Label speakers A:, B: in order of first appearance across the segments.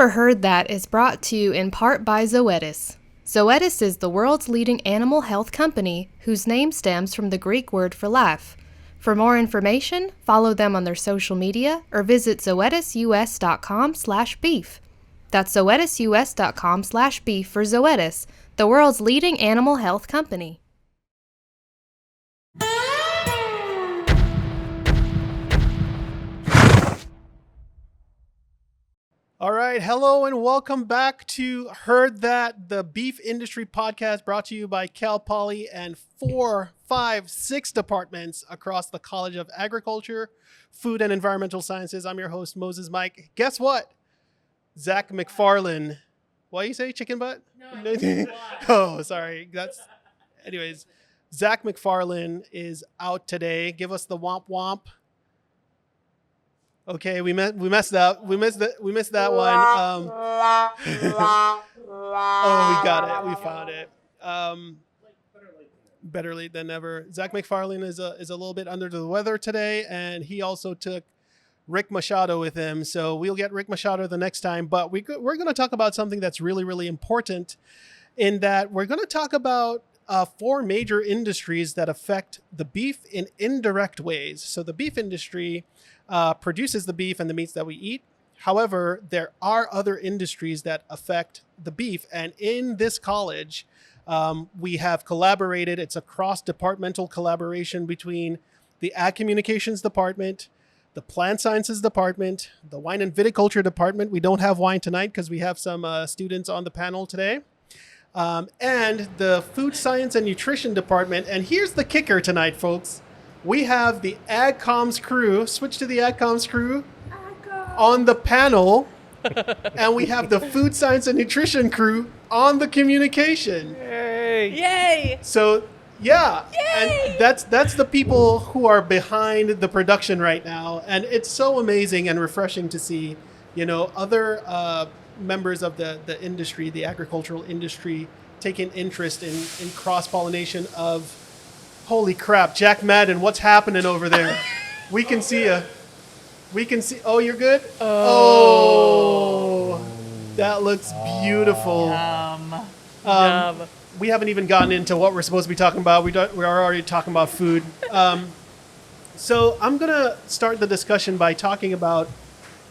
A: for Heard That is brought to you in part by Zoetis. Zoetis is the world's leading animal health company whose name stems from the Greek word for life. For more information, follow them on their social media or visit zoetisus.com/beef. That's zoetisus.com/beef for Zoetis, the world's leading animal health company.
B: All right, hello and welcome back to Heard That, the beef industry podcast brought to you by Cal Poly and 4, 5, 6 departments across the College of Agriculture, Food and Environmental Sciences. I'm your host, Moses Mike. Guess what? Zach McFarlane. What do you say, chicken butt? No. Oh, sorry. Anyways, Zach McFarlane is out today. Give us the womp womp. Okay, we messed up. We missed that one. Oh, we got it. We found it. Better late than never. Zach McFarlane is a little bit under the weather today, and he also took Rick Machado with him. So we'll get Rick Machado the next time. But we're going to talk about something that's really, really important, in that we're going to talk about 4 major industries that affect the beef in indirect ways. So the beef industry produces the beef and the meats that we eat. However, there are other industries that affect the beef. And in this college, we have collaborated. It's a cross-departmental collaboration between the Ag Communications Department, the Plant Sciences Department, the Wine and Viticulture Department. We don't have wine tonight because we have some students on the panel today. And the Food Science and Nutrition Department. And here's the kicker tonight, folks. We have the Ag Comms crew, switch to the Ag Comms crew on the panel, and we have the Food Science and Nutrition crew on the communication.
C: Yay!
B: So, yeah,
C: Yay!
B: And that's the people who are behind the production right now, and it's so amazing and refreshing to see, other members of the industry, the agricultural industry, taking interest in cross-pollination of. Holy crap, Jack Madden, what's happening over there? We can see. Oh, you're good? Oh, that looks beautiful.
C: Yum.
B: We haven't even gotten into what we're supposed to be talking about. We are already talking about food. So I'm going to start the discussion by talking about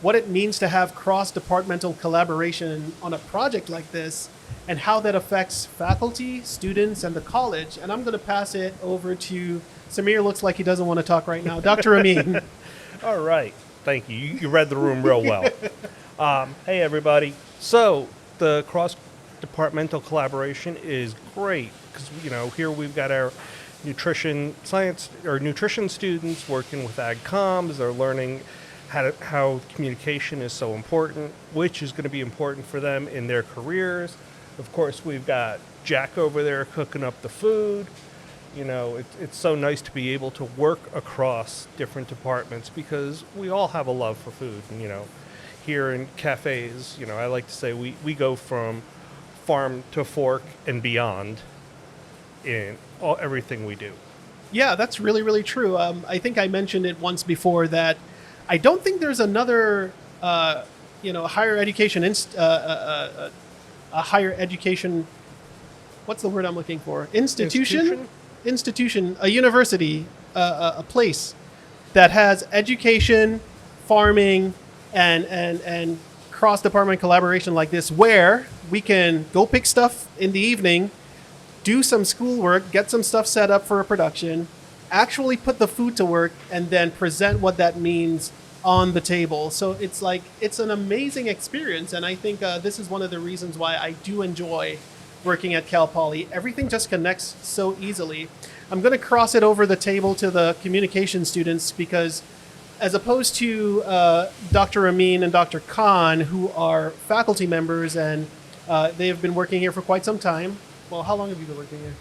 B: what it means to have cross-departmental collaboration on a project like this, and how that affects faculty, students, and the college. And I'm going to pass it over to Samir. Looks like he doesn't want to talk right now. Dr. Amin.
D: All right. Thank you. You read the room real well. Hey, everybody. So the cross-departmental collaboration is great because, here we've got our nutrition students working with Ag Comms. They're learning how communication is so important, which is going to be important for them in their careers. Of course, we've got Jack over there cooking up the food. It's so nice to be able to work across different departments because we all have a love for food. And, here in cafes, I like to say we go from farm to fork and beyond in everything we do.
B: Yeah, that's really, really true. I think I mentioned it once before that I don't think there's another, higher education a higher education, what's the word I'm looking for? Institution, a university, a place that has education, farming, and cross-department collaboration like this, where we can go pick stuff in the evening, do some schoolwork, get some stuff set up for a production, actually put the food to work, and then present what that means on the table. So it's an amazing experience, and I think this is one of the reasons why I do enjoy working at Cal Poly. Everything just connects so easily. I'm going to cross it over the table to the communication students because, as opposed to Dr. Amin and Dr. Cahn, who are faculty members and they have been working here for quite some time. Well, how long have you been working here?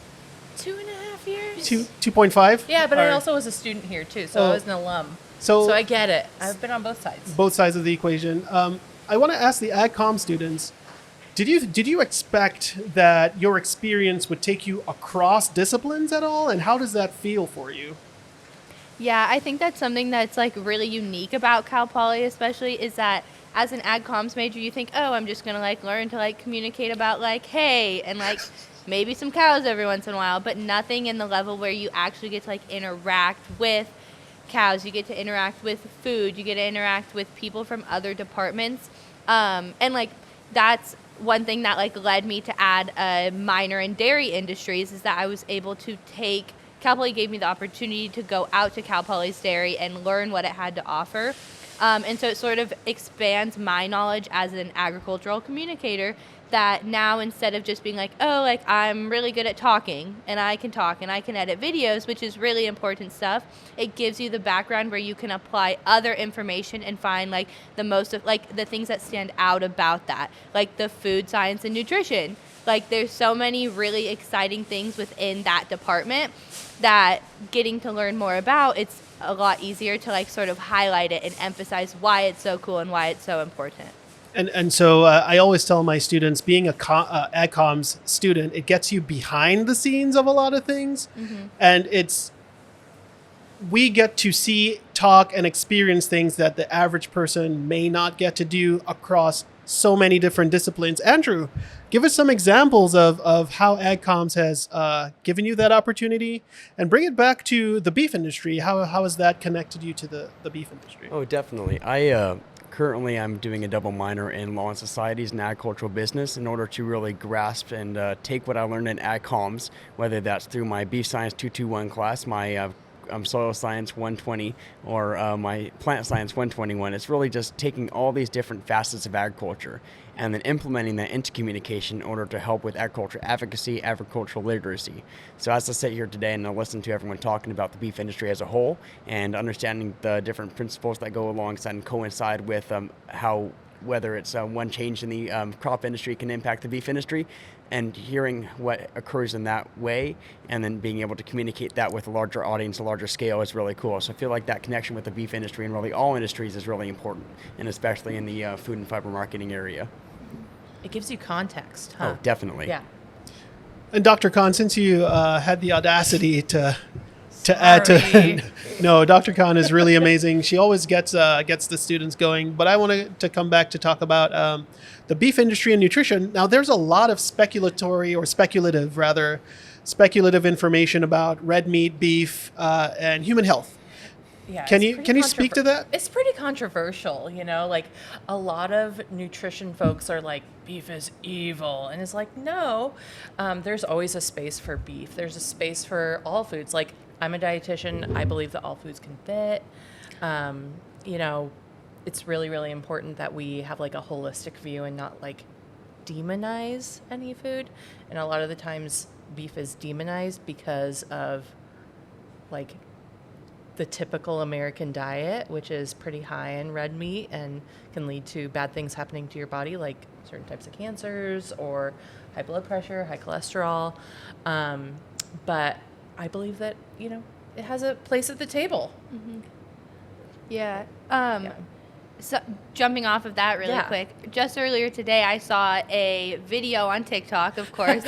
C: 2.5 years.
B: 2.5?
C: Yeah, but I also was a student here too, so I was an alum. So I get it. I've been on both sides.
B: Both sides of the equation. I want to ask the Ag Comm students, did you expect that your experience would take you across disciplines at all? And how does that feel for you?
E: Yeah, I think that's something that's really unique about Cal Poly especially, is that
C: as an ag comms major, you think, oh, I'm just going to like learn to like communicate about like hay and like maybe some cows every once in a while, but nothing in the level where you actually get to like interact with cows. You get to interact with food. You get to interact with people from other departments. And like that's one thing that like led me to add a minor in dairy industries, is that I was able to take, Cal Poly gave me the opportunity to go out to Cal Poly's dairy and learn what it had to offer. And so it sort of expands my knowledge as an agricultural communicator, that now instead of just being like, oh, like I'm really good at talking and I can talk and I can edit videos, which is really important stuff, it gives you the background where you can apply other information and find like the most of like the things that stand out about that, like the food science and nutrition. Like there's so many really exciting things within that department that getting to learn more about, it's a lot easier to like sort of highlight it and emphasize why it's so cool and why it's so important.
B: And so I always tell my students, being a AgComs student, it gets you behind the scenes of a lot of things. Mm-hmm. And we get to see, talk, and experience things that the average person may not get to do across so many different disciplines. Andrew, give us some examples of how AgComs has given you that opportunity, and bring it back to the beef industry. How has that connected you to the beef industry?
E: Oh, definitely. Currently, I'm doing a double minor in law and societies and agricultural business in order to really grasp and take what I learned in AgComs, whether that's through my Beef Science 221 class, my Soil Science 120, or my Plant Science 121. It's really just taking all these different facets of agriculture and then implementing that into communication in order to help with agriculture advocacy, agricultural literacy. So as I sit here today and I listen to everyone talking about the beef industry as a whole and understanding the different principles that go alongside and coincide with how, whether it's one change in the crop industry can impact the beef industry, and hearing what occurs in that way and then being able to communicate that with a larger audience, a larger scale is really cool. So I feel like that connection with the beef industry and really all industries is really important, and especially in the food and fiber marketing area.
C: It gives you context, huh?
E: Oh, definitely.
C: Yeah.
B: And Dr. Cahn, since you had the audacity to add to, no, Dr. Cahn is really amazing. She always gets the students going. But I wanted to come back to talk about the beef industry and nutrition. Now, there's a lot of speculative information about red meat, beef, and human health.
C: Yeah,
B: can you speak to that?
C: It's pretty controversial, like a lot of nutrition folks are like, beef is evil, and it's like, no, there's always a space for beef. There's a space for all foods. Like, I'm a dietitian. I believe that all foods can fit. It's really, really important that we have like a holistic view and not like demonize any food. And a lot of the times beef is demonized because of like the typical American diet, which is pretty high in red meat and can lead to bad things happening to your body, like certain types of cancers or high blood pressure, high cholesterol. But I believe that, it has a place at the table.
A: Mm-hmm. Yeah. So jumping off of that really quick, just earlier today I saw a video on TikTok, of course,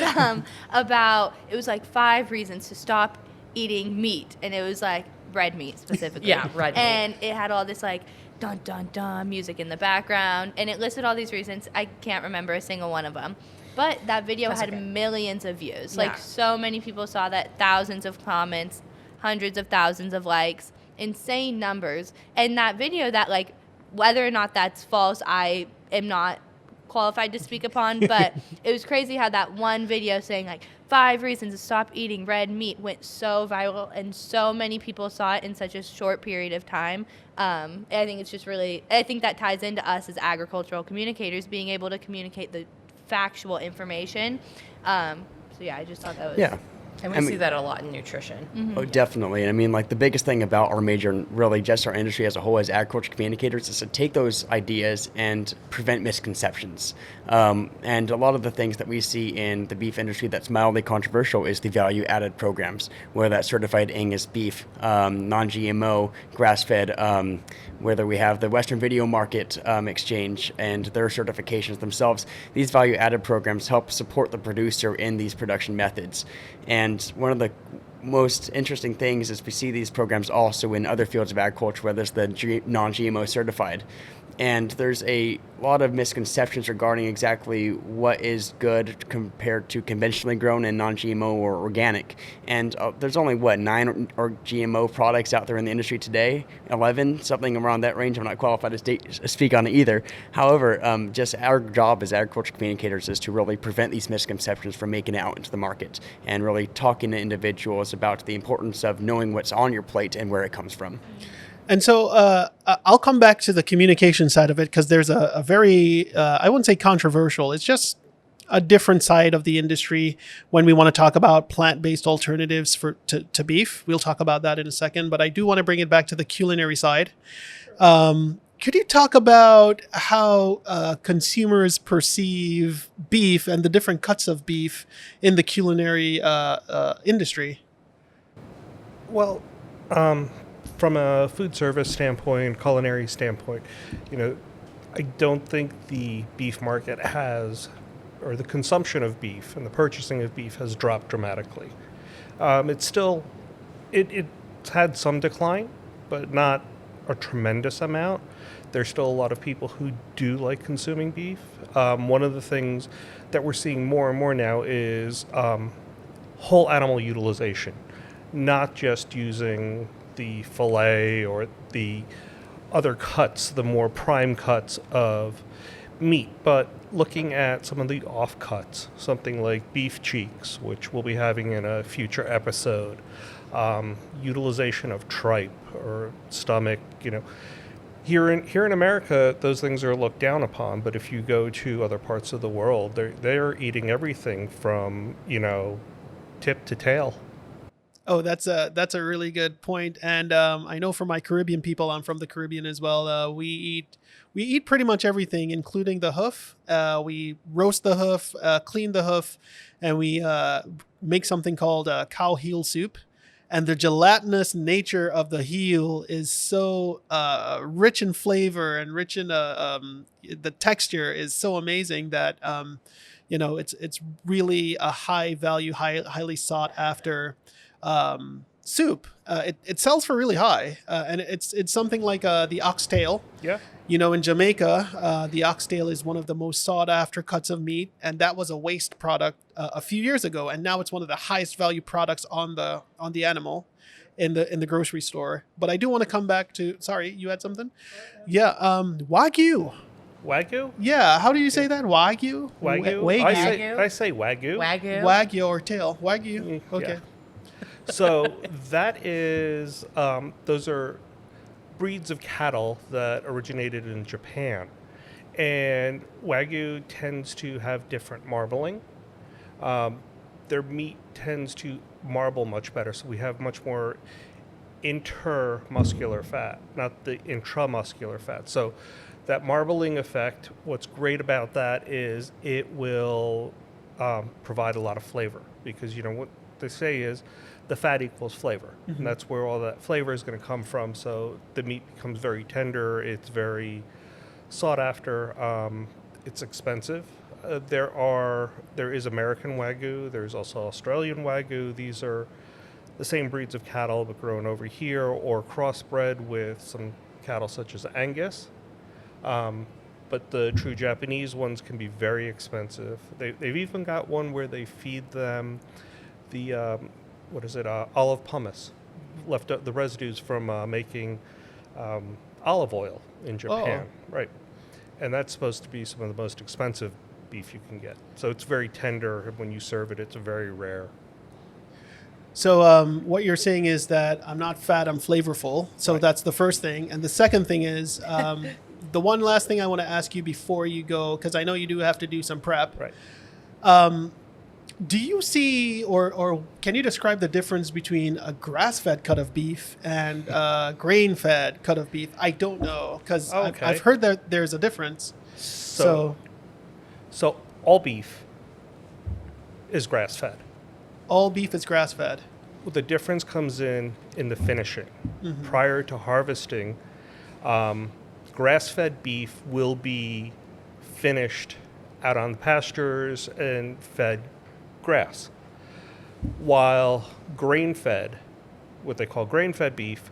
A: about, it was like 5 reasons to stop eating meat, and it was like red meat specifically.
C: Yeah, red meat.
A: And it had all this like dun dun dun music in the background, and it listed all these reasons. I can't remember a single one of them. But that video had millions of views.
C: Yeah.
A: Like, so many people saw that, thousands of comments, hundreds of thousands of likes, insane numbers. And that video that, like, whether or not that's false, I am not qualified to speak upon, but it was crazy how that one video saying, like, 5 reasons to stop eating red meat went so viral, and so many people saw it in such a short period of time. And I think it's just really, I think that ties into us as agricultural communicators being able to communicate the factual information. So yeah, I just thought that was...
E: Yeah.
C: And we see that a lot in nutrition.
A: Mm-hmm.
E: Oh, definitely. And I mean, like, the biggest thing about our major, and really just our industry as a whole as agriculture communicators, is to take those ideas and prevent misconceptions. And a lot of the things that we see in the beef industry that's mildly controversial is the value-added programs, whether that's certified Angus beef, non-GMO, grass-fed, whether we have the Western Video Market Exchange and their certifications themselves. These value-added programs help support the producer in these production methods. And one of the most interesting things is we see these programs also in other fields of agriculture, whether it's the non-GMO certified. And there's a lot of misconceptions regarding exactly what is good compared to conventionally grown and non-GMO or organic. And there's only, 9 or GMO products out there in the industry today? 11, something around that range. I'm not qualified to speak on it either. However, just our job as agriculture communicators is to really prevent these misconceptions from making it out into the market and really talking to individuals about the importance of knowing what's on your plate and where it comes from.
B: And so I'll come back to the communication side of it because there's a very, I wouldn't say controversial, it's just a different side of the industry when we want to talk about plant-based alternatives to beef. We'll talk about that in a second, but I do want to bring it back to the culinary side. Could you talk about how consumers perceive beef and the different cuts of beef in the culinary industry?
D: Well, from a food service standpoint, culinary standpoint, I don't think the beef market has, or the consumption of beef and the purchasing of beef has dropped dramatically. It's still, it's had some decline, but not a tremendous amount. There's still a lot of people who do like consuming beef. One of the things that we're seeing more and more now is whole animal utilization, not just using the fillet or the other cuts, the more prime cuts of meat, but looking at some of the offcuts, something like beef cheeks, which we'll be having in a future episode, utilization of tripe or stomach. Here in America, those things are looked down upon, but if you go to other parts of the world, they're eating everything from tip to tail.
B: Oh, that's a really good point. And I know for my Caribbean people, I'm from the Caribbean as well. We eat pretty much everything, including the hoof. We roast the hoof, clean the hoof, and we make something called cow heel soup. And the gelatinous nature of the heel is so rich in flavor and rich in the texture is so amazing that it's really a high value, highly sought after soup. It sells for really high, and it's something like the oxtail.
D: Yeah.
B: In Jamaica, the oxtail is one of the most sought after cuts of meat, and that was a waste product a few years ago, and now it's one of the highest value products on the animal in the grocery store. But I do want to come back to. Sorry, you had something? Yeah, Wagyu.
D: Wagyu?
B: Yeah, how do you say that? Wagyu?
D: Wagyu?
B: Wagyu.
D: I say Wagyu.
B: Wagyu or tail. Wagyu. Okay.
D: Yeah. So that is, those are breeds of cattle that originated in Japan. And Wagyu tends to have different marbling. Their meat tends to marble much better. So we have much more intermuscular fat, not the intramuscular fat. So that marbling effect, what's great about that is it will provide a lot of flavor, because what they say is the fat equals flavor, and that's where all that flavor is going to come from. So the meat becomes very tender. It's very sought after. It's expensive. There is American Wagyu. There's also Australian Wagyu. These are the same breeds of cattle, but grown over here or crossbred with some cattle such as Angus. But the true Japanese ones can be very expensive. They've even got one where they feed them the olive pumice, the residues from making olive oil in Japan. Oh. Right. And that's supposed to be some of the most expensive beef you can get. So it's very tender. When you serve it, it's very rare.
B: So what you're saying is that I'm not fat, I'm flavorful. So That's the first thing. And the second thing is, the one last thing I want to ask you before you go, because I know you do have to do some prep.
D: Right.
B: Do you see, or can you describe the difference between a grass-fed cut of beef and a grain-fed cut of beef? I don't know, because I've heard that there's a difference. So
D: all beef is grass-fed.
B: All beef is grass-fed.
D: Well, the difference comes in the finishing. Mm-hmm. Prior to harvesting, grass-fed beef will be finished out on the pastures and fed grass, while grain-fed, what they call grain-fed beef,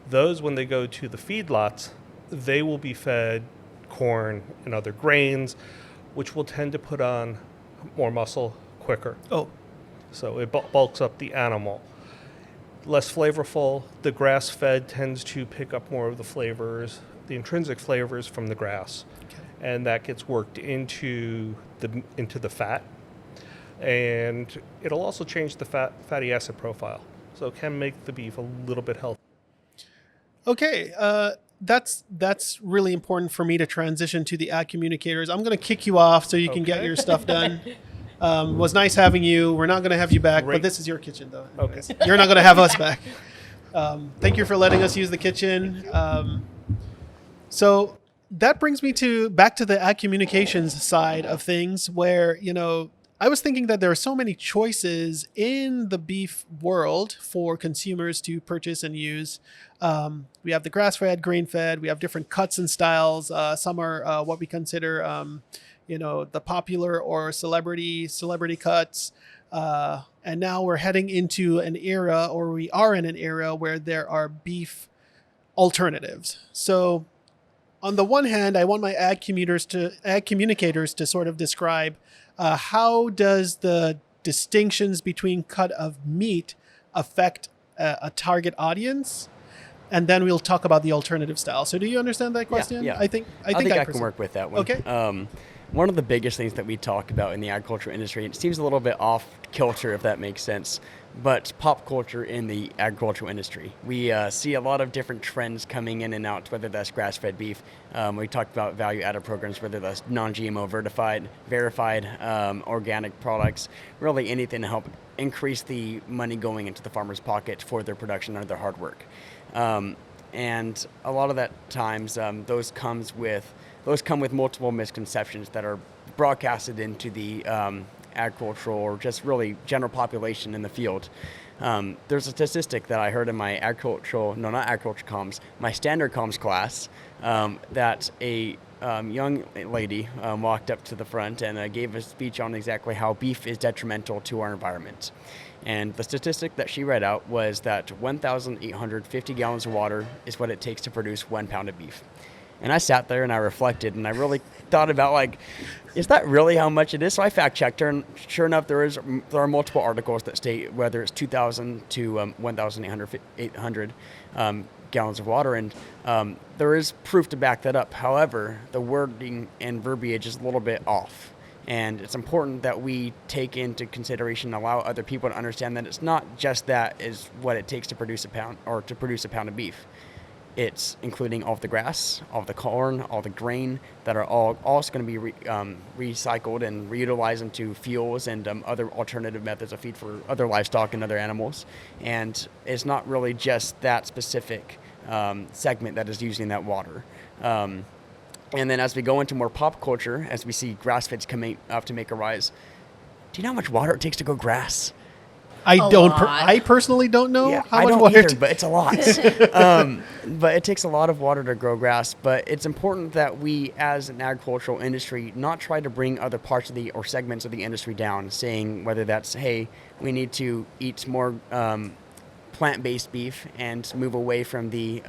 D: those, when they go to the feedlots, they will be fed corn and other grains, which will tend to put on more muscle quicker.
B: Oh,
D: So it bulks up the animal. Less flavorful. The grass-fed tends to pick up more of the flavors, the intrinsic flavors from the grass, and that gets worked into the fat. And it'll also change the fatty acid profile, so it can make the beef a little bit healthier.
B: okay. That's really important for me to transition to the ad communicators. I'm going to kick you off so you can get
D: Okay.
B: your stuff done. Was nice having you. We're not going to have you back, but
D: Great.
B: this is your kitchen, though.
D: Okay.
B: Anyways. You're not going to have us back. Thank you for letting us use the kitchen. So that brings me back to the ad communications side of things, where I was thinking that there are so many choices in the beef world for consumers to purchase and use. We have the grass-fed, grain-fed. We have different cuts and styles. Some are what we consider the popular or celebrity cuts. And now we're heading into an era, or we are in an era, where there are beef alternatives. So on the one hand, I want my ad communicators to sort of describe how does the distinctions between cut of meat affect a target audience? And then we'll talk about the alternative style. So do you understand that question?
E: Yeah.
B: I think
E: I can work with that one.
B: Okay.
E: One of the biggest things that we talk about in the agricultural industry, it seems a little bit off kilter, if that makes sense, but pop culture in the agricultural industry. We see a lot of different trends coming in and out, whether that's grass-fed beef. We talked about value-added programs, whether that's non-GMO verified organic products, really anything to help increase the money going into the farmer's pocket for their production or their hard work. And a lot of that times, those come with multiple misconceptions that are broadcasted into the agricultural or just really general population in the field. There's a statistic that I heard in my my standard comms class, that a young lady walked up to the front and gave a speech on exactly how beef is detrimental to our environment. And the statistic that she read out was that 1,850 gallons of water is what it takes to produce 1 pound of beef. And I sat there and I reflected and I really thought about, is that really how much it is? So I fact checked her, and sure enough, there are multiple articles that state whether it's 2,000 to 1,800 gallons of water, and there is proof to back that up. However, the wording and verbiage is a little bit off. And it's important that we take into consideration and allow other people to understand that it's not just that is what it takes to produce a pound of beef. It's including all of the grass, all of the corn, all the grain that are all also going to be recycled and reutilized into fuels and other alternative methods of feed for other livestock and other animals. And it's not really just that specific segment that is using that water. And then as we go into more pop culture, as we see grass-feds coming up to make a rise, do you know how much water it takes to grow grass?
B: I personally don't know how
E: I
B: much
E: don't
B: water.
E: either, but it's a lot. But it takes a lot of water to grow grass. But it's important that we, as an agricultural industry, not try to bring other parts of or segments of the industry down, saying whether that's, hey, we need to eat more plant-based beef and move away from the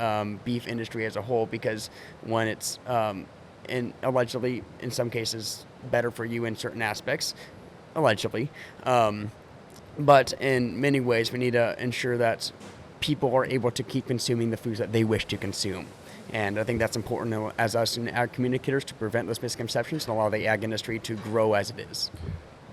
E: beef industry as a whole, because one, it's allegedly in some cases better for you in certain aspects, allegedly. But in many ways, we need to ensure that people are able to keep consuming the foods that they wish to consume. And I think that's important as us and ag communicators to prevent those misconceptions and allow the ag industry to grow as it is.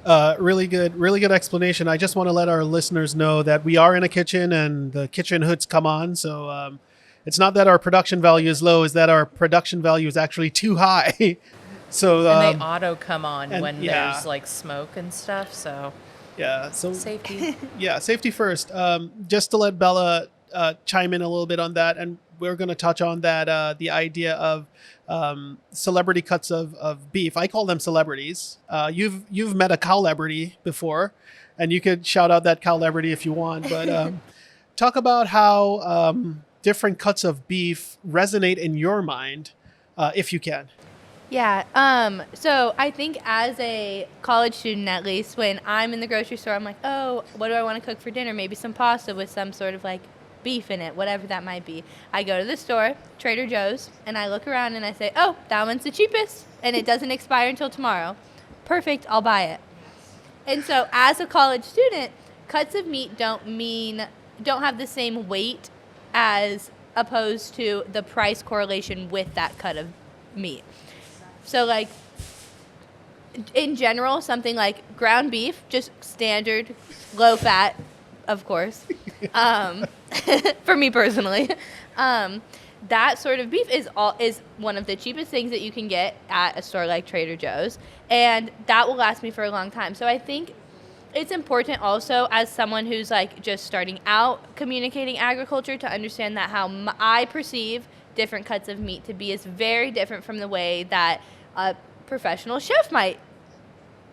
B: Really good explanation. I just want to let our listeners know that we are in a kitchen and the kitchen hoods come on. So it's not that our production value is low, it's that our production value is actually too high. So
F: and they auto come on when
B: yeah.
F: there's like smoke and stuff. So
B: yeah, so
F: safety.
B: Yeah, safety first. Just to let Bella chime in a little bit on that, and we're going to touch on that, the idea of celebrity cuts of beef. I call them celebrities. You've met a cowlebrity before, and you could shout out that cowlebrity if you want. But talk about how different cuts of beef resonate in your mind, if you can.
C: Yeah. So I think as a college student, at least, when I'm in the grocery store, I'm like, oh, what do I want to cook for dinner? Maybe some pasta with some sort of like beef in it, whatever that might be. I go to the store, Trader Joe's, and I look around and I say, oh, that one's the cheapest, and it doesn't expire until tomorrow. Perfect, I'll buy it. And so as a college student, cuts of meat don't have the same weight as opposed to the price correlation with that cut of meat. So like in general, something like ground beef, just standard, low fat, of course, for me personally, that sort of beef is one of the cheapest things that you can get at a store like Trader Joe's, and that will last me for a long time. So I think it's important also as someone who's like just starting out communicating agriculture to understand that how I perceive different cuts of meat to be is very different from the way that a professional chef might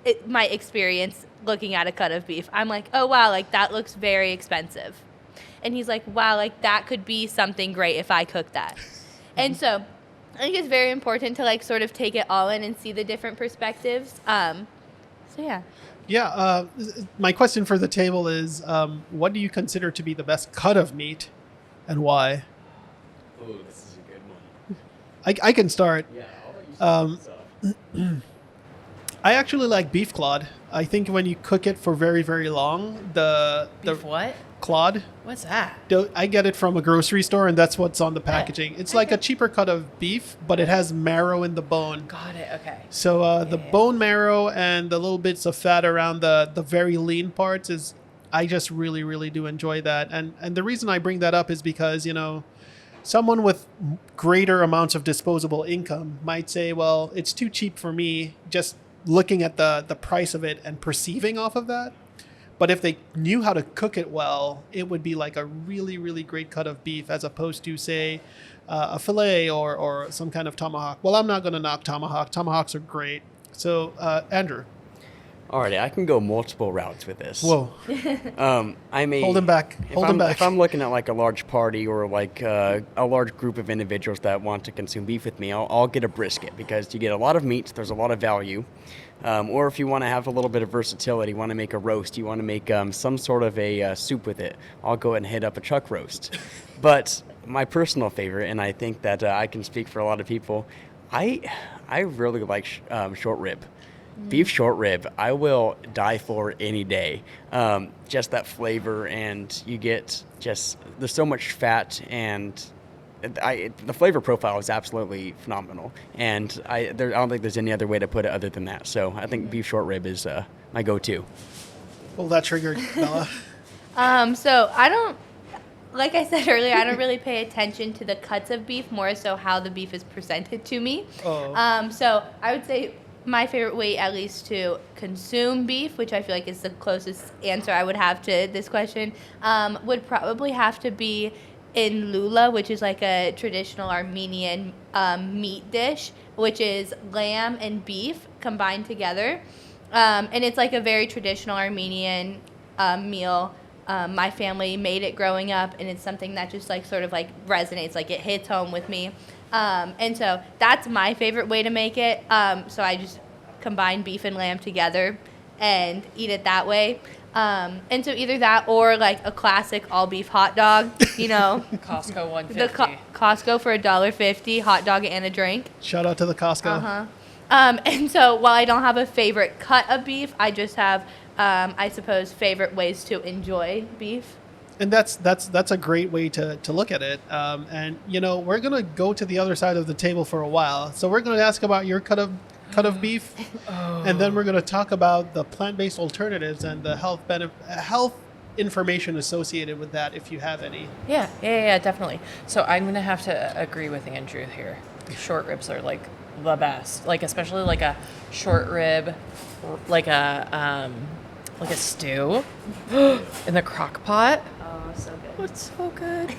C: experience looking at a cut of beef. I'm like, oh wow, like that looks very expensive. And he's like, wow, like that could be something great if I cooked that. And so I think it's very important to like sort of take it all in and see the different perspectives. So yeah.
B: Yeah. My question for the table is, what do you consider to be the best cut of meat and why?
E: Oh, this is a good one.
B: I can start.
E: Yeah, I'll let you start.
B: I actually like beef clod. I think when you cook it for very, very long, the
F: what?
B: clod,
F: What's that?
B: I get it from a grocery store, and that's what's on the packaging. It's like a cheaper cut of beef, but it has marrow in the bone.
F: Got it. Okay.
B: So the bone marrow and the little bits of fat around the very lean parts I just really, really do enjoy that. And the reason I bring that up is because, someone with greater amounts of disposable income might say, well, it's too cheap for me, just looking at the price of it and perceiving off of that. But if they knew how to cook it well, it would be like a really, really great cut of beef as opposed to, say, a fillet or some kind of tomahawk. Well, I'm not going to knock tomahawk. Tomahawks are great. So, Andrew.
E: Alrighty, I can go multiple routes with this.
B: Whoa.
E: I may
B: Hold him back.
E: If I'm looking at like a large party or like a large group of individuals that want to consume beef with me, I'll get a brisket because you get a lot of meat. There's a lot of value. Or if you want to have a little bit of versatility, you want to make a roast, you want to make some sort of a soup with it, I'll go ahead and hit up a chuck roast. But my personal favorite, and I think that I can speak for a lot of people, I really like short rib. Beef short rib, I will die for any day. Just that flavor, and you get there's so much fat, and the flavor profile is absolutely phenomenal. And I don't think there's any other way to put it other than that. So I think beef short rib is my go-to.
B: Pull that trigger, Bella.
C: So like I said earlier, I don't really pay attention to the cuts of beef, more so how the beef is presented to me.
B: Oh.
C: So I would say my favorite way, at least, to consume beef, which I feel like is the closest answer I would have to this question, would probably have to be in lula, which is like a traditional Armenian meat dish, which is lamb and beef combined together. And it's like a very traditional Armenian meal. My family made it growing up, and it's something that just like sort of like resonates, like it hits home with me. And so that's my favorite way to make it. So I just combine beef and lamb together and eat it that way. And so either that or like a classic all beef hot dog,
F: Costco 150.
C: the Costco for $1.50, hot dog and a drink.
B: Shout out to the Costco.
C: And so while I don't have a favorite cut of beef, I just have, I suppose, favorite ways to enjoy beef.
B: And that's a great way to look at it. And we're gonna go to the other side of the table for a while. So we're gonna ask about your cut of beef, and then we're gonna talk about the plant-based alternatives and the health information associated with that, if you have any.
F: Yeah, definitely. So I'm gonna have to agree with Andrew here. Short ribs are like the best. Like especially like a short rib, like a stew in the crock pot.
C: So good.
F: It's so good.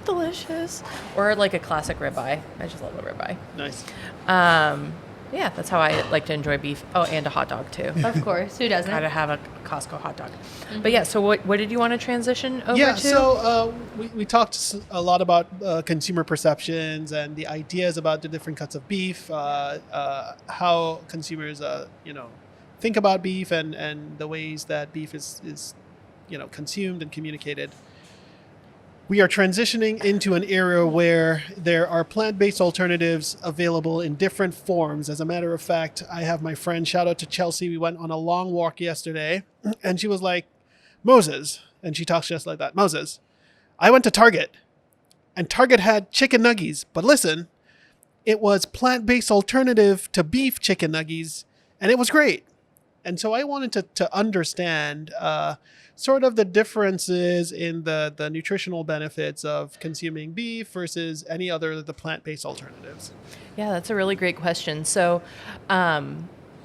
F: Delicious. Or like a classic ribeye. I just love a ribeye.
B: Nice.
F: Yeah, that's how I like to enjoy beef. Oh, and a hot dog too.
C: Of course, who doesn't?
F: Gotta have a Costco hot dog. Mm-hmm. But yeah, so what did you want to transition over to?
B: Yeah, so we talked a lot about consumer perceptions and the ideas about the different cuts of beef, how consumers, think about beef and the ways that beef is consumed and communicated. we are transitioning into an era where there are plant-based alternatives available in different forms. As a matter of fact, I have my friend, shout out to Chelsea, we went on a long walk yesterday, and she was like, Moses, and she talks just like that, Moses, I went to Target, and Target had chicken nuggies, but listen, it was plant-based alternative to beef chicken nuggies, and it was great. And so I wanted to understand sort of the differences in the nutritional benefits of consuming beef versus any other of the plant-based alternatives.
F: Yeah, that's a really great question. So,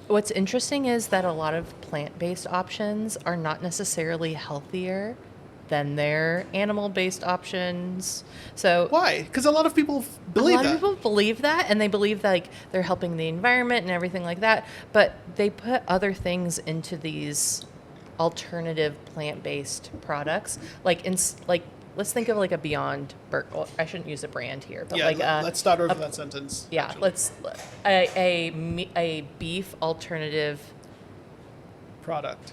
F: what's interesting is that a lot of plant-based options are not necessarily healthier than their animal-based options. So
B: Why? Because a lot of people believe
F: a lot
B: that.
F: of people believe that, and they believe that, like, they're helping the environment and everything like that. But they put other things into these alternative plant-based products, like let's think of like a Beyond Burger. Well, I shouldn't use a brand here, but
B: Yeah,
F: like
B: let's start over that sentence.
F: yeah,
B: actually.
F: let's a beef alternative
B: Product.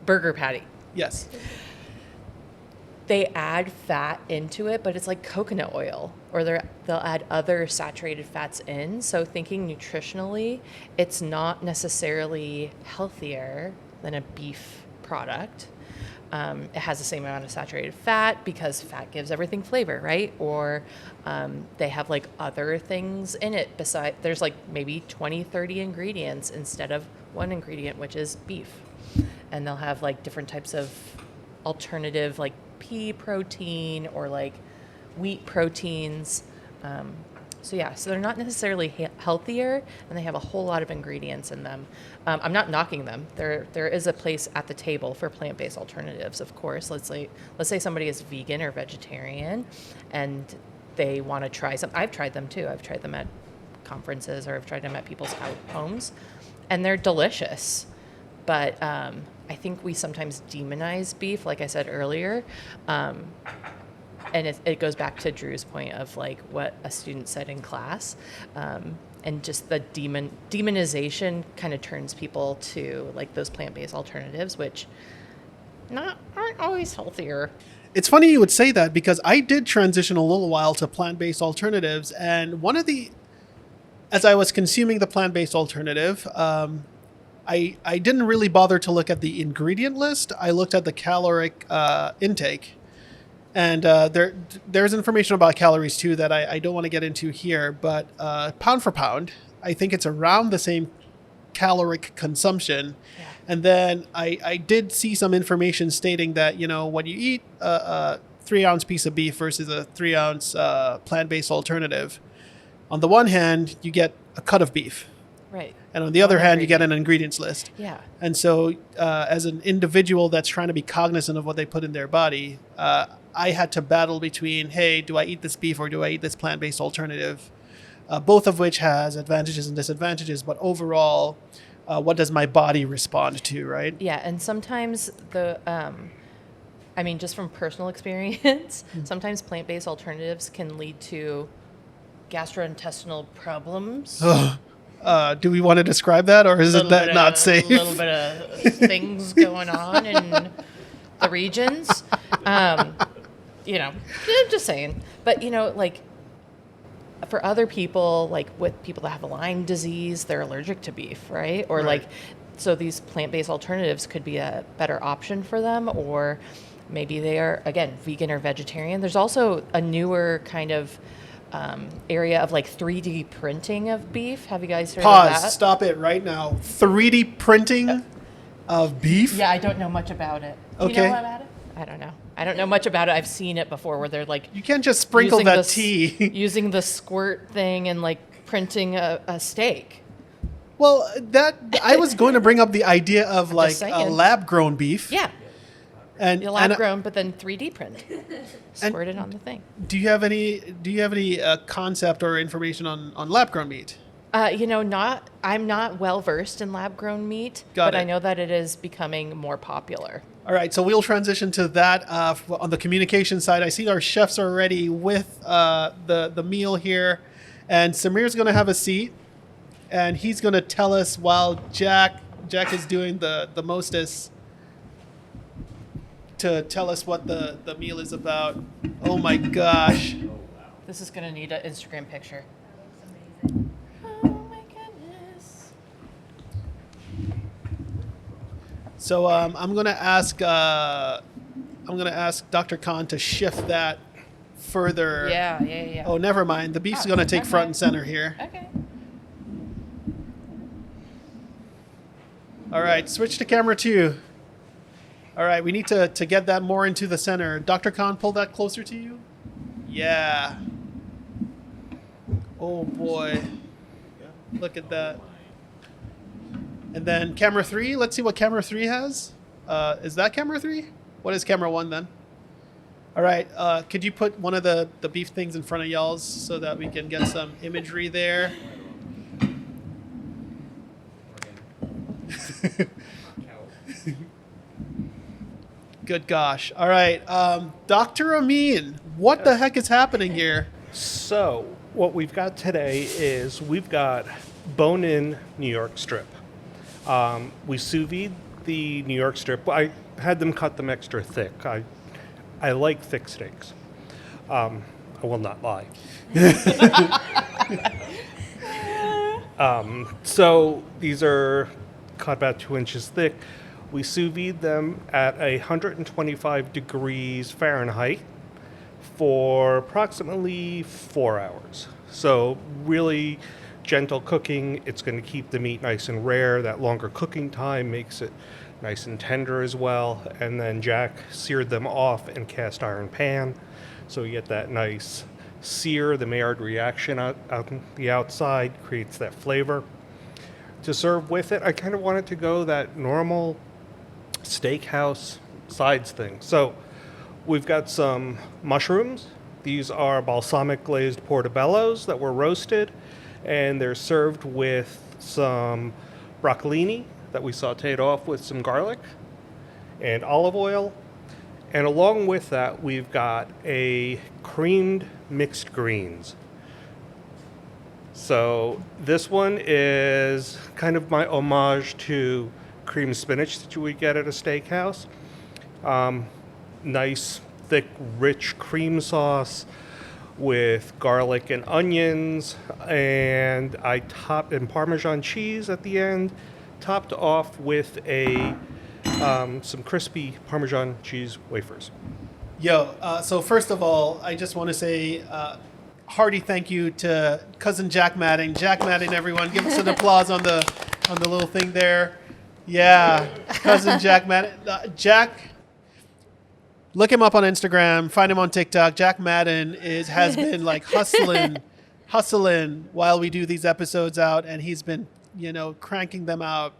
F: burger patty.
B: Yes.
F: They add fat into it, but it's like coconut oil, or they'll add other saturated fats in. So thinking nutritionally, it's not necessarily healthier than a beef product. It has the same amount of saturated fat because fat gives everything flavor, right? Or they have like other things in it besides, there's like maybe 20, 30 ingredients instead of one ingredient, which is beef. And they'll have like different types of alternative, like pea protein or like wheat proteins. So they're not necessarily healthier, and they have a whole lot of ingredients in them. I'm not knocking them. There is a place at the table for plant-based alternatives, of course. Let's say somebody is vegan or vegetarian, and they want to try some. I've tried them too. I've tried them at conferences, or I've tried them at people's homes, and they're delicious. But I think we sometimes demonize beef, like I said earlier. And it goes back to Drew's point of like what a student said in class, and just the demonization kind of turns people to like those plant-based alternatives, which aren't always healthier.
B: It's funny you would say that because I did transition a little while to plant-based alternatives, and as I was consuming the plant-based alternative, I didn't really bother to look at the ingredient list. I looked at the caloric intake. And there's information about calories too that I don't want to get into here, but pound for pound, I think it's around the same caloric consumption. Yeah. And then I did see some information stating that, when you eat a 3-ounce piece of beef versus a 3-ounce plant-based alternative, on the one hand, you get a cut of beef.
F: Right.
B: And on the other hand, you get an ingredients list.
F: Yeah.
B: And so as an individual that's trying to be cognizant of what they put in their body, I had to battle between, hey, do I eat this beef or do I eat this plant-based alternative? Both of which has advantages and disadvantages, but overall, what does my body respond to, right?
F: Yeah, and sometimes just from personal experience, sometimes plant-based alternatives can lead to gastrointestinal problems.
B: Do we want to describe that, or is that not safe?
F: A little bit of things going on in the regions. Just saying. But, like for other people, like with people that have Lyme disease, they're allergic to beef, right? Or
B: right.
F: So these plant-based alternatives could be a better option for them, or maybe they are, again, vegan or vegetarian. There's also a newer kind of area of like 3D printing of beef. Have you guys heard of that?
B: Pause. Stop it right now. 3D printing of beef?
F: Yeah, I don't know much about it. Do
B: Okay.
F: you know about it? I don't know. I don't know much about it. I've seen it before where they're like...
B: You can't just sprinkle
F: using
B: that
F: the
B: tea.
F: using the squirt thing and like printing a steak.
B: Well, I was going to bring up the idea of like a
F: saying.
B: lab-grown beef.
F: Yeah.
B: And
F: You're lab grown, but then 3D print. Squirt it on the thing.
B: Do you have any concept or information on lab-grown meat?
F: I'm not well versed in lab grown meat,
B: Got
F: but
B: it.
F: I know that it is becoming more popular.
B: All right, so we'll transition to that on the communication side. I see our chefs are ready with the meal here, and Samir's going to have a seat, and he's going to tell us while Jack is doing the mostest. to tell us what the meal is about. Oh my gosh.
F: This is gonna need an Instagram picture. Oh my goodness.
B: So I'm gonna ask Dr. Cahn to shift that further.
F: Yeah.
B: Oh, never mind. The beef's gonna take front and center here.
F: Okay.
B: All right, switch to camera 2. All right, we need to get that more into the center. Dr. Cahn, pull that closer to you. Yeah. Oh boy. Look at that. And then camera 3, let's see what camera 3 has. Is that camera 3? What is camera 1 then? All right, could you put one of the beef things in front of y'all's so that we can get some imagery there? Good gosh. All right, Dr. Amin, what the heck is happening here?
D: So what we've got today is we've got bone-in New York strip. We sous vide the New York strip. I had them cut them extra thick. I like thick steaks. I will not lie. So these are cut about 2 inches thick. We sous vide them at 125 degrees Fahrenheit for approximately 4 hours. So really gentle cooking. It's going to keep the meat nice and rare. That longer cooking time makes it nice and tender as well. And then Jack seared them off in cast iron pan. So you get that nice sear. The Maillard reaction out the outside creates that flavor. To serve with it, I kind of wanted to go that normal steakhouse sides thing. So we've got some mushrooms. These are balsamic glazed portobellos that were roasted, and they're served with some broccolini that we sauteed off with some garlic and olive oil. And along with that, we've got a creamed mixed greens. So this one is kind of my homage to creamed spinach that you would get at a steakhouse. Nice, thick, rich cream sauce with garlic and onions, and I topped in Parmesan cheese at the end, topped off with some crispy Parmesan cheese wafers.
B: So first of all, I just want to say hearty thank you to cousin Jack Madden. Jack Madden, everyone, give us an applause on the little thing there. Yeah, cousin Jack Madden. Jack, look him up on Instagram. Find him on TikTok. Jack Madden has been like hustling while we do these episodes out, and he's been cranking them out.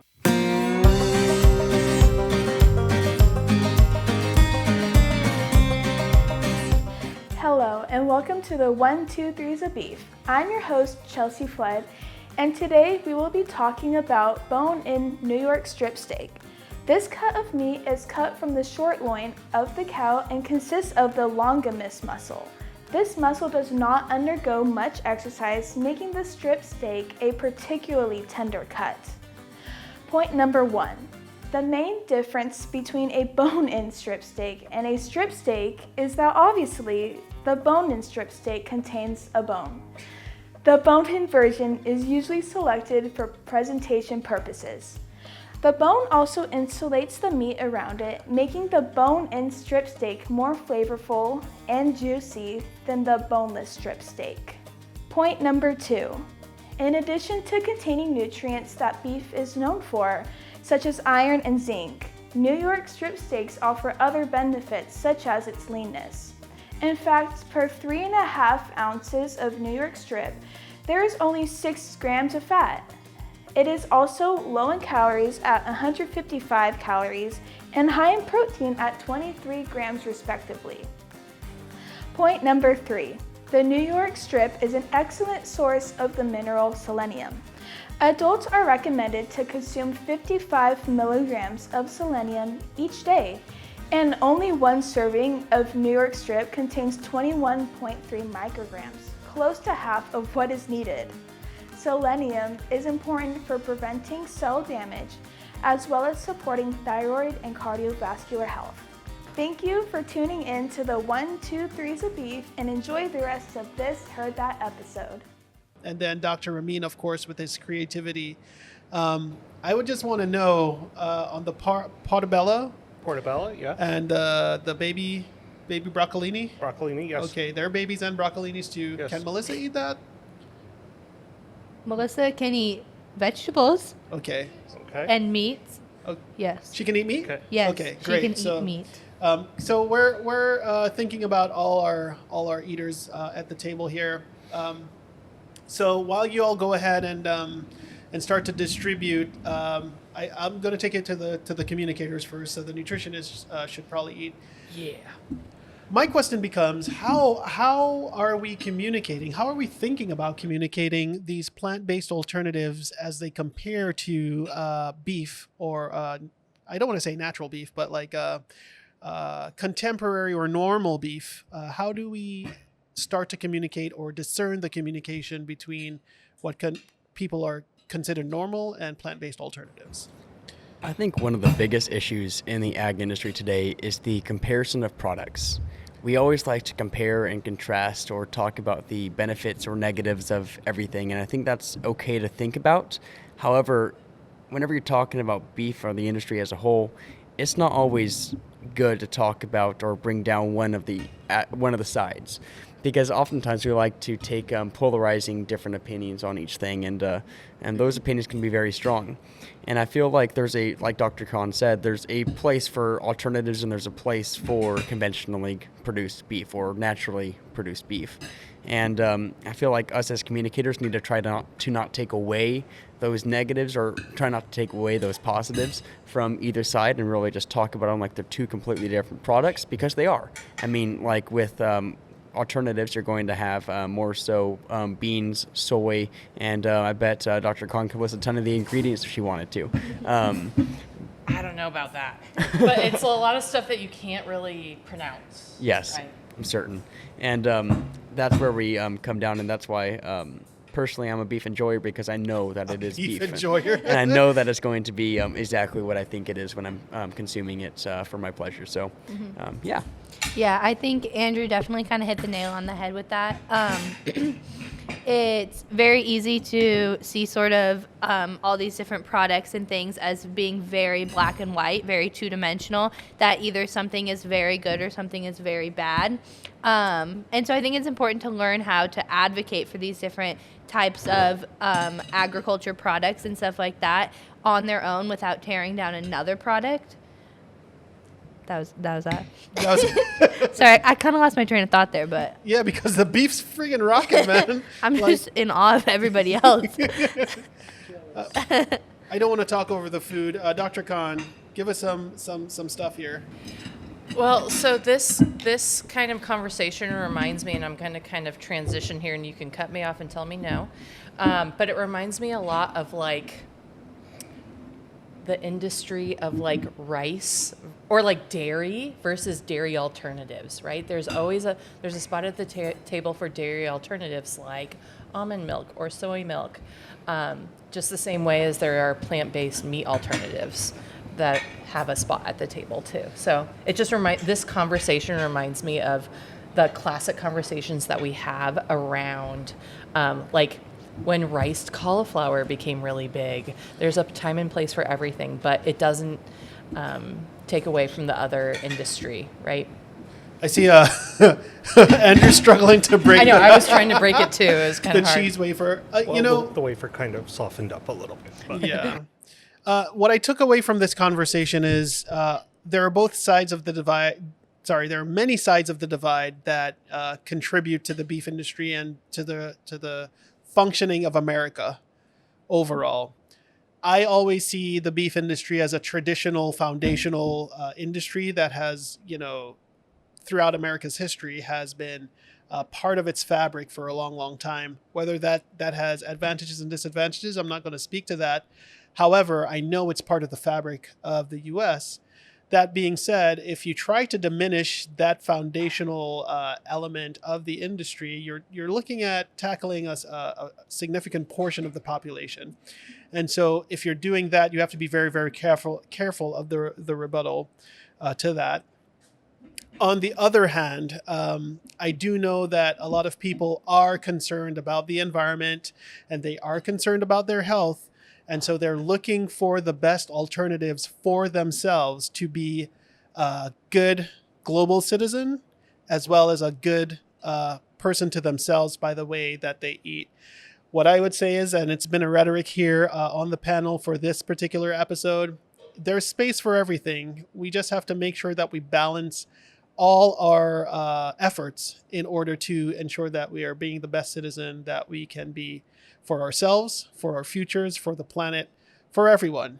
G: Hello, and welcome to the 1, 2, 3's of Beef. I'm your host, Chelsea Flood, and today we will be talking about bone-in New York strip steak. This cut of meat is cut from the short loin of the cow and consists of the longimus muscle. This muscle does not undergo much exercise, making the strip steak a particularly tender cut. Point number 1. The main difference between a bone-in strip steak and a strip steak is that obviously the bone-in strip steak contains a bone. The bone-in version is usually selected for presentation purposes. The bone also insulates the meat around it, making the bone-in strip steak more flavorful and juicy than the boneless strip steak. Point number 2. In addition to containing nutrients that beef is known for, such as iron and zinc, New York strip steaks offer other benefits such as its leanness. In fact, per 3.5 ounces of New York strip, there is only 6 grams of fat. It is also low in calories at 155 calories and high in protein at 23 grams respectively. Point number 3. The New York strip is an excellent source of the mineral selenium. Adults are recommended to consume 55 milligrams of selenium each day, and only one serving of New York strip contains 21.3 micrograms, close to half of what is needed. Selenium is important for preventing cell damage, as well as supporting thyroid and cardiovascular health. Thank you for tuning in to the 1, 2, 3's of Beef and enjoy the rest of this Heard That episode.
B: And then Dr. Amin, of course, with his creativity. I would just want to know on the portobello
D: Portobello, yeah.
B: and the baby broccolini.
D: Broccolini, yes.
B: Okay, they're babies and broccolinis too.
D: Yes.
B: Can Melissa eat that?
C: Melissa can eat vegetables
B: Okay.
D: Okay.
C: and meats.
B: Oh,
C: Yes.
B: she can eat meat?
D: Okay.
C: Yes.
B: Okay,
C: She
B: great.
C: can
B: So-
C: eat meat.
B: So we're thinking about all our eaters at the table here. So while you all go ahead and start to distribute, I'm going to take it to the communicators first. So the nutritionists should probably eat.
F: Yeah.
B: My question becomes how are we communicating? How are we thinking about communicating these plant-based alternatives as they compare to beef or I don't want to say natural beef, but like contemporary or normal beef? How do we start to communicate or discern the communication between what people are considered normal and plant-based alternatives?
E: I think one of the biggest issues in the ag industry today is the comparison of products. We always like to compare and contrast or talk about the benefits or negatives of everything, and I think that's okay to think about. However, whenever you're talking about beef or the industry as a whole, it's not always good to talk about or bring down one of the sides, because oftentimes we like to take polarizing different opinions on each thing, and those opinions can be very strong. And I feel like like Dr. Cahn said, there's a place for alternatives and there's a place for conventionally produced beef or naturally produced beef. And I feel like us as communicators need to try to not take away those negatives or try not to take away those positives from either side and really just talk about them like they're two completely different products, because they are. I mean, like with alternatives, you're going to have more so beans, soy, and I bet Dr. Cahn could list a ton of the ingredients if she wanted to.
F: I don't know about that, but it's a lot of stuff that you can't really pronounce.
E: Yes,
F: Right.
E: I'm certain. And that's where we come down, and that's why personally I'm a beef enjoyer, because I know that it is beef.
B: Beef enjoyer.
E: And I know that it's going to be exactly what I think it is when I'm consuming it for my pleasure. So, yeah.
C: Yeah, I think Andrew definitely kind of hit the nail on the head with that. It's very easy to see sort of all these different products and things as being very black and white, very two-dimensional, that either something is very good or something is very bad. And so I think it's important to learn how to advocate for these different types of agriculture products and stuff like that on their own without tearing down another product. That was that.
B: That was-
C: Sorry, I kind of lost my train of thought there, but
B: yeah, because the beef's friggin' rocking, man.
C: I'm
B: Like,
C: just in awe of everybody else.
B: I don't want to talk over the food. Dr. Cahn, give us some stuff here.
F: Well, so this kind of conversation reminds me, and I'm going to kind of transition here, and you can cut me off and tell me no, but it reminds me a lot of like the industry of like rice or like dairy versus dairy alternatives, right? There's a spot at the table for dairy alternatives like almond milk or soy milk, just the same way as there are plant-based meat alternatives that have a spot at the table too. So it just this conversation reminds me of the classic conversations that we have around like when riced cauliflower became really big. There's a time and place for everything, but it doesn't take away from the other industry, right?
B: I see Andrew struggling to break
F: I know, I was trying to break it too. It was kind
B: the
F: of hard.
B: cheese wafer.
D: Well, the wafer kind of softened up a little bit. But.
B: Yeah. What I took away from this conversation is there are both sides of the divide. Sorry, there are many sides of the divide that contribute to the beef industry and to the functioning of America overall. I always see the beef industry as a traditional, foundational industry that has, throughout America's history, has been part of its fabric for a long, long time. Whether that has advantages and disadvantages, I'm not going to speak to that. However, I know it's part of the fabric of the U.S. That being said, if you try to diminish that foundational element of the industry, you're looking at tackling a significant portion of the population. And so if you're doing that, you have to be very, very careful of the rebuttal to that. On the other hand, I do know that a lot of people are concerned about the environment and they are concerned about their health. And so they're looking for the best alternatives for themselves to be a good global citizen as well as a good person to themselves by the way that they eat. What I would say is, and it's been a rhetoric here on the panel for this particular episode, there's space for everything. We just have to make sure that we balance all our efforts in order to ensure that we are being the best citizen that we can be for ourselves, for our futures, for the planet, for everyone.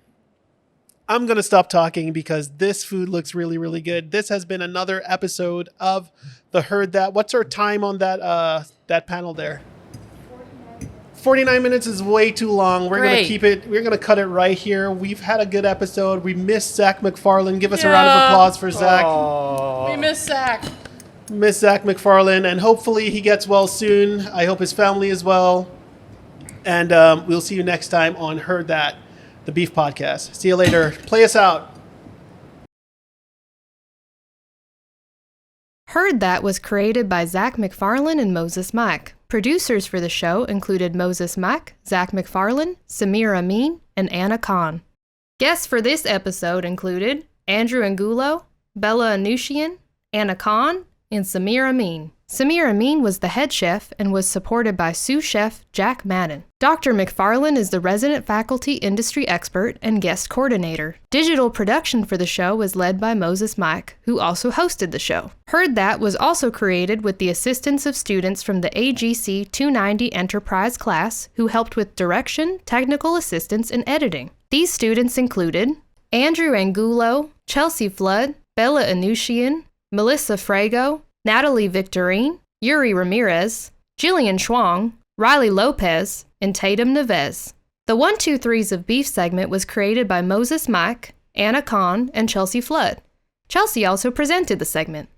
B: I'm going to stop talking because this food looks really, really good. This has been another episode of the Heard That. What's our time on that panel there? 49 minutes is way too long. We're going to keep it. We're going to cut it right here. We've had a good episode. We missed Zach McFarlane. Give us a round of applause for Zach.
F: We miss Zach.
B: Miss Zach McFarlane, and hopefully he gets well soon. I hope his family is well. And we'll see you next time on Heard That, the Beef Podcast. See you later. Play us out.
A: Heard That was created by Zach McFarlane and Moses Mack. Producers for the show included Moses Mack, Zach McFarlane, Samir Amin, and Anna Cahn. Guests for this episode included Andrew Angulo, Bella Anushian, Anna Cahn, and Samir Amin. Samir Amin was the head chef and was supported by sous chef Jack Madden. Dr. McFarlane is the resident faculty industry expert and guest coordinator. Digital production for the show was led by Moses Mack, who also hosted the show. Heard That was also created with the assistance of students from the AGC 290 Enterprise class who helped with direction, technical assistance, and editing. These students included Andrew Angulo, Chelsea Flood, Bella Anushian, Melissa Frago, Natalie Victorine, Yuri Ramirez, Jillian Schwang, Riley Lopez, and Tatum Neves. The 1, 2, 3s of Beef segment was created by Moses Mack, Anna Cahn, and Chelsea Flood. Chelsea also presented the segment.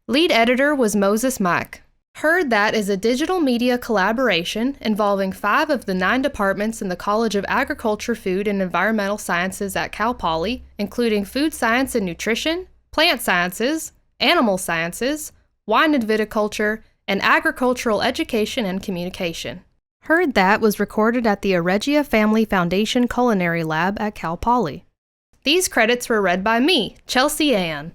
A: Lead editor was Moses Mack. Heard That is a digital media collaboration involving 5 of the 9 departments in the College of Agriculture, Food, and Environmental Sciences at Cal Poly, including Food Science and Nutrition, Plant Sciences, Animal Sciences, Wine and Viticulture, and Agricultural Education and Communication. Heard That was recorded at the Aregia Family Foundation Culinary Lab at Cal Poly. These credits were read by me, Chelsea Ann.